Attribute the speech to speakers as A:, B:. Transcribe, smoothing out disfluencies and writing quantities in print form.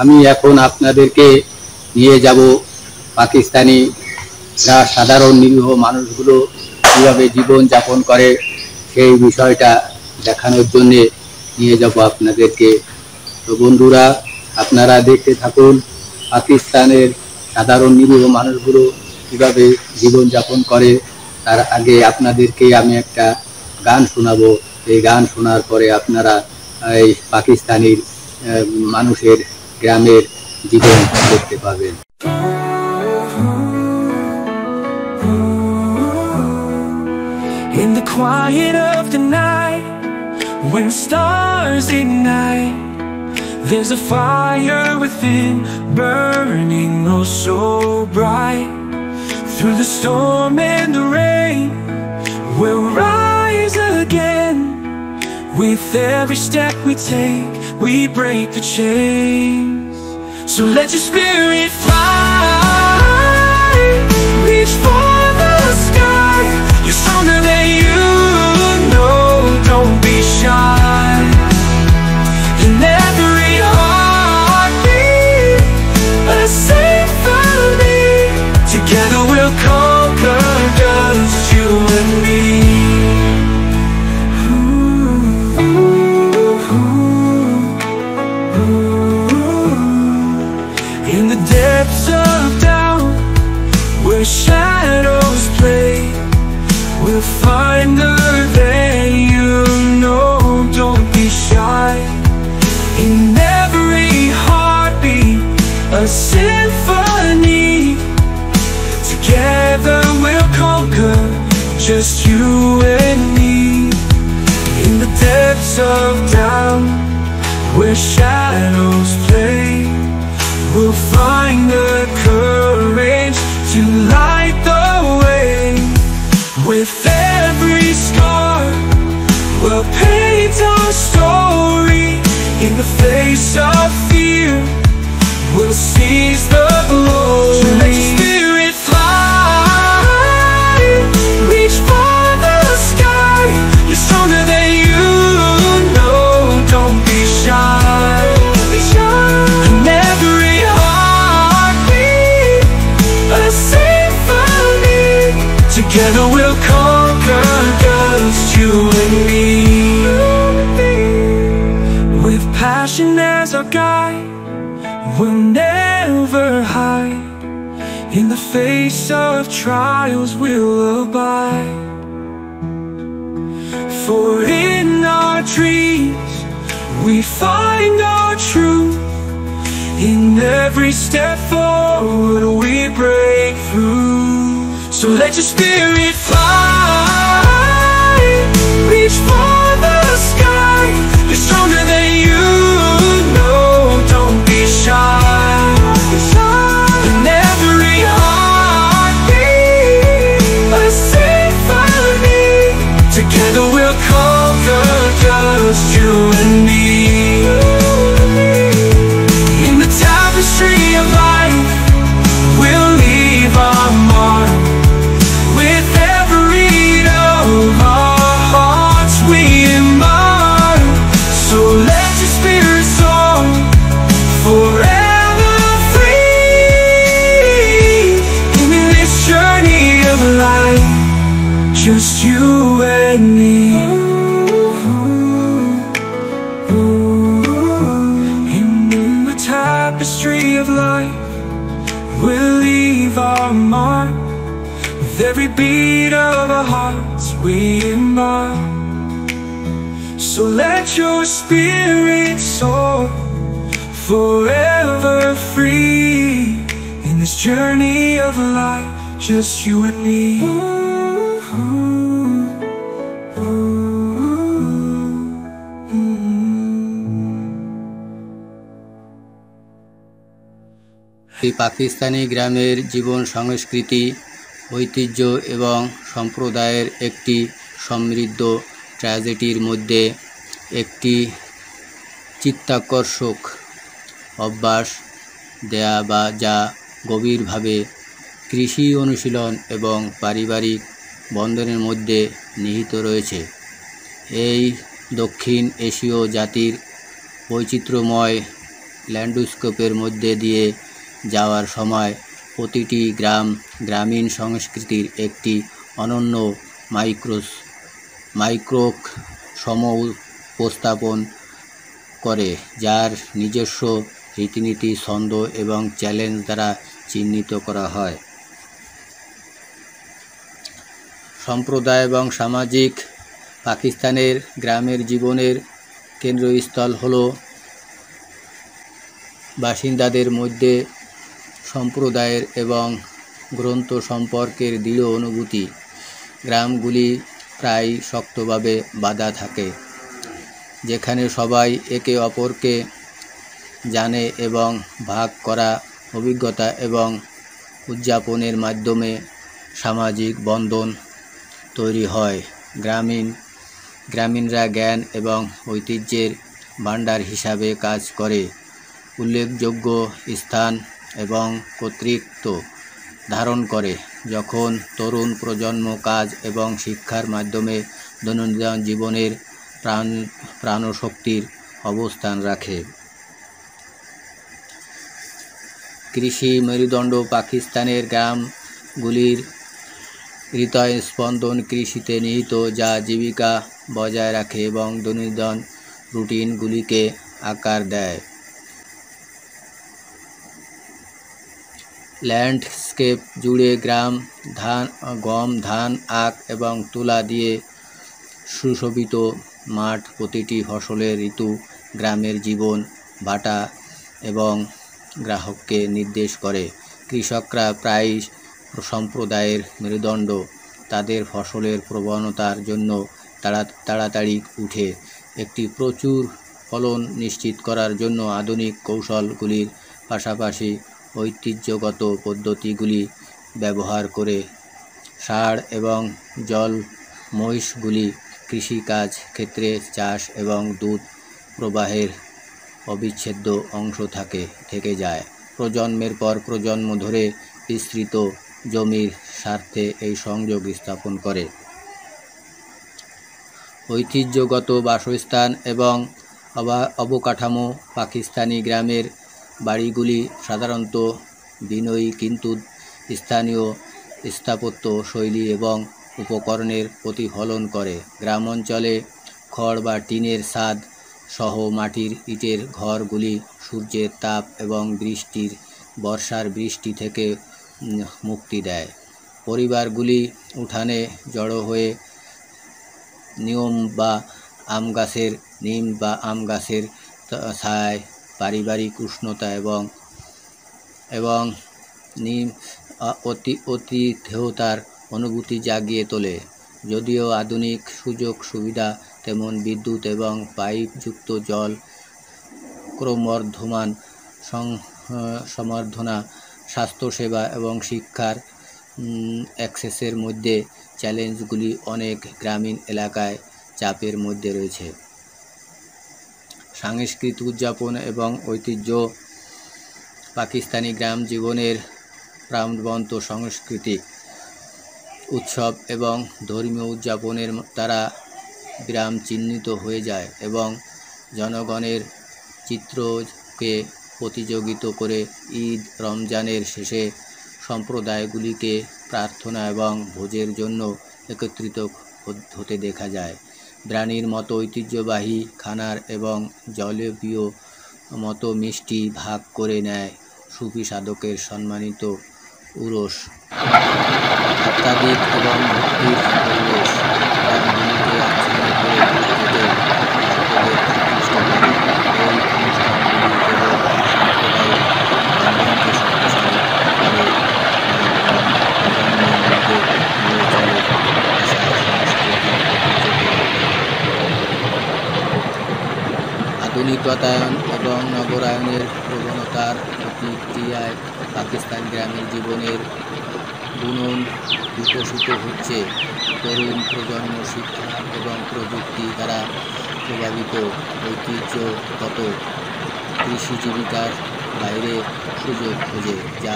A: আমি এখন আপনাদেরকে নিয়ে যাব পাকিস্তানি সাধারণ নিরীহ মানুষগুলো কীভাবে জীবন যাপন করে সেই বিষয়টা দেখানোর জন্য নিয়ে যাব আপনাদেরকে। তো বন্ধুরা, আপনারা দেখতে থাকুন পাকিস্তানের সাধারণ নিরীহ মানুষগুলো কীভাবে জীবন যাপন করে। তার আগে আপনাদেরকে আমি একটা গান শোনাবো। এই গান শোনার পরে আপনারা এই পাকিস্তানের মানুষের গ্রামের জীবন দেখতে পাবেন।
B: In the quiet of the night, when stars ignite, there's a fire within, burning oh so bright. Through the storm and the rain, we'll rise again. With every step we take, we break the chains. So let your spirit fly, reach for the sky. You're stronger than you know, don't be shy. In every heartbeat, a symphony. Together we'll conquer, just you and me. In the depths of doubt, where shadows play, we'll find her there, you know, don't be shy. In every heartbeat, a symphony. Together we'll conquer, just you and me. In the depths of doubt, where shadows play, we'll find the courage to light the way. With every scar, we'll paint our story. In the face of fear, we'll seize the glory. So let your spirit fly, reach for the sky. You're stronger than you know, don't be shy. In every heartbeat, a symphony. Together we'll conquer, just you and me. With passion as our guide, we'll never hide. In the face of trials we'll abide. For in our dreams we find our truth. In every step forward we break through. So let your spirit fly, reach for the sky. You're stronger than you know, don't be shy. In every heartbeat, a symphony. Together we'll conquer, just you and me. In the tapestry of life, we'll leave our mark. With every beat of our hearts we embark. So let your spirit soar, forever free. In this journey of life, just you and me. In the tapestry of life, we'll leave our mark. With every beat of our hearts we embark. So let your spirit soar, forever free. In this journey of life, just you and me.
A: এই পাকিস্তানি গ্রামের জীবন সংস্কৃতি, ঐতিহ্য এবং সম্প্রদায়ের একটি সমৃদ্ধ ট্র্যাজেডির মধ্যে একটি চিত্তাকর্ষক অভ্যাস দেয়া বা যা গভীরভাবে কৃষি অনুশীলন এবং পারিবারিক বন্ধনের মধ্যে নিহিত রয়েছে। এই দক্ষিণ এশীয় জাতির বৈচিত্র্যময় ল্যান্ডস্কেপের মধ্যে দিয়ে যাওয়ার সময় প্রতিটি গ্রামীণ সংস্কৃতির একটি অনন্য মাইক্রো সম উপস্থাপন করে, যার নিজস্ব রীতিনীতি, ছন্দ এবং চ্যালেঞ্জ দ্বারা চিহ্নিত করা হয়। সম্প্রদায় এবং সামাজিক পাকিস্তানের গ্রামের জীবনের কেন্দ্রস্থল হল বাসিন্দাদের মধ্যে সম্প্রদায়ের এবং গ্রন্থ সম্পর্কের দৃঢ় অনুভূতি। গ্রামগুলি প্রায় শক্তভাবে বাঁধা থাকে, যেখানে সবাই একে অপরকে জানে এবং ভাগ করা অভিজ্ঞতা এবং উদযাপনের মাধ্যমে সামাজিক বন্ধন তৈরি হয়। গ্রামীণরা জ্ঞান এবং ঐতিহ্যের ভাণ্ডার হিসাবে কাজ করে, উল্লেখযোগ্য স্থান এবং কর্তৃত্ব ধারণ করে, যখন তরুণ প্রজন্ম কাজ এবং শিক্ষার মাধ্যমে দৈনন্দিন জীবনের প্রাণশক্তির অবস্থান রাখে। কৃষি মেরুদণ্ড পাকিস্তানের গ্রামগুলির হৃদয়স্পন্দন কৃষিতে নিহিত, যা জীবিকা বজায় রাখে এবং দৈনন্দিন রুটিনগুলিকে আকার দেয়। ল্যান্ডস্কেপ জুড়ে গম, ধান, আখ এবং তুলা দিয়ে সুশোভিত মাঠ প্রতিটি ফসলের ঋতু, গ্রামের জীবন বাটা এবং গ্রাহককে নির্দেশ করে। কৃষকরা প্রায়ই সম্প্রদায়ের মেরুদণ্ড, তাদের ফসলের প্রবণতার জন্য তাড়াতাড়ি উঠে একটি প্রচুর ফলন নিশ্চিত করার জন্য আধুনিক কৌশলগুলির পাশাপাশি ঐতিহ্যগত পদ্ধতিগুলি ব্যবহার করে। ষাঁড় এবং মহিষগুলি কৃষিকাজ ক্ষেত্রে চাষ এবং দুধ প্রবাহের অবিচ্ছেদ্য অংশ থেকে যায়, প্রজন্মের পর প্রজন্ম ধরে বিস্তৃত জমির স্বার্থে এই সংযোগ স্থাপন করে। ঐতিহ্যগত বাসস্থান এবং অবকাঠামো পাকিস্তানি গ্রামের বাড়িগুলি সাধারণত বিনয়ী কিন্তু স্থানীয় স্থাপত্য শৈলী এবং উপকরণের প্রতিফলন করে। গ্রাম অঞ্চলে খড় বা টিনের ছাদ সহ মাটির ইটের ঘরগুলি সূর্যের তাপ এবং বর্ষার বৃষ্টি থেকে মুক্তি দেয়। পরিবারগুলি উঠানে জড়ো হয়ে নিম বা আম গাছের ছায়ায় পারিবারিক উষ্ণতা এবং আতিথেয়তার অনুভূতি জাগিয়ে তোলে। যদিও আধুনিক সুযোগ সুবিধা, তেমন বিদ্যুৎ এবং পাইপযুক্ত জল, ক্রমবর্ধমান সম্বর্ধনা, স্বাস্থ্যসেবা এবং শিক্ষার অ্যাক্সেসের মধ্যে চ্যালেঞ্জগুলি অনেক গ্রামীণ এলাকায় চাপের মধ্যে রয়েছে। সাংস্কৃতিক উদযাপন এবং ঐতিহ্য পাকিস্তানি গ্রাম জীবনের প্রাণবন্ত সাংস্কৃতিক উৎসব এবং ধর্মীয় উদযাপনের দ্বারা গ্রাম চিহ্নিত হয়ে যায় এবং জনগণের চিত্রকে প্রতিযোগিত করে। ঈদ, রমজানের শেষে সম্প্রদায়গুলিকে প্রার্থনা এবং ভোজের জন্য একত্রিত হতে দেখা যায়। বিরিয়ানির মতো ঐতিহ্যবাহী খানার এবং জলেবীয় মতো মিষ্টি ভাগ করে নেয় সুফি সাধকের সম্মানিত উরস। আধ্যাত্মিক এবং ভক্তির পরিবেশ গ্রামগুলিকে আচ্ছন্ন করে ভক্তদের আকৃষ্ট করে। এই অনুষ্ঠানগুলি কেবল সাম্প্রদায়িক বন্ধনকে শক্তিশালী করে প্রজন্মের মধ্যে নিয়ে চলে আসা সাংস্কৃতিক ঐতিহ্যকে। আধুনিকতায়ন এবং নগরায়নের প্রবণতার প্রতিক্রিয়ায় পাকিস্তান গ্রামের জীবনের বুনন বিকশিত হচ্ছে। তরুণ প্রজন্ম শিক্ষা এবং প্রযুক্তি দ্বারা প্রভাবিত ঐতিহ্যগত কৃষি জীবিকার বাইরে সুযোগ খোঁজে, যা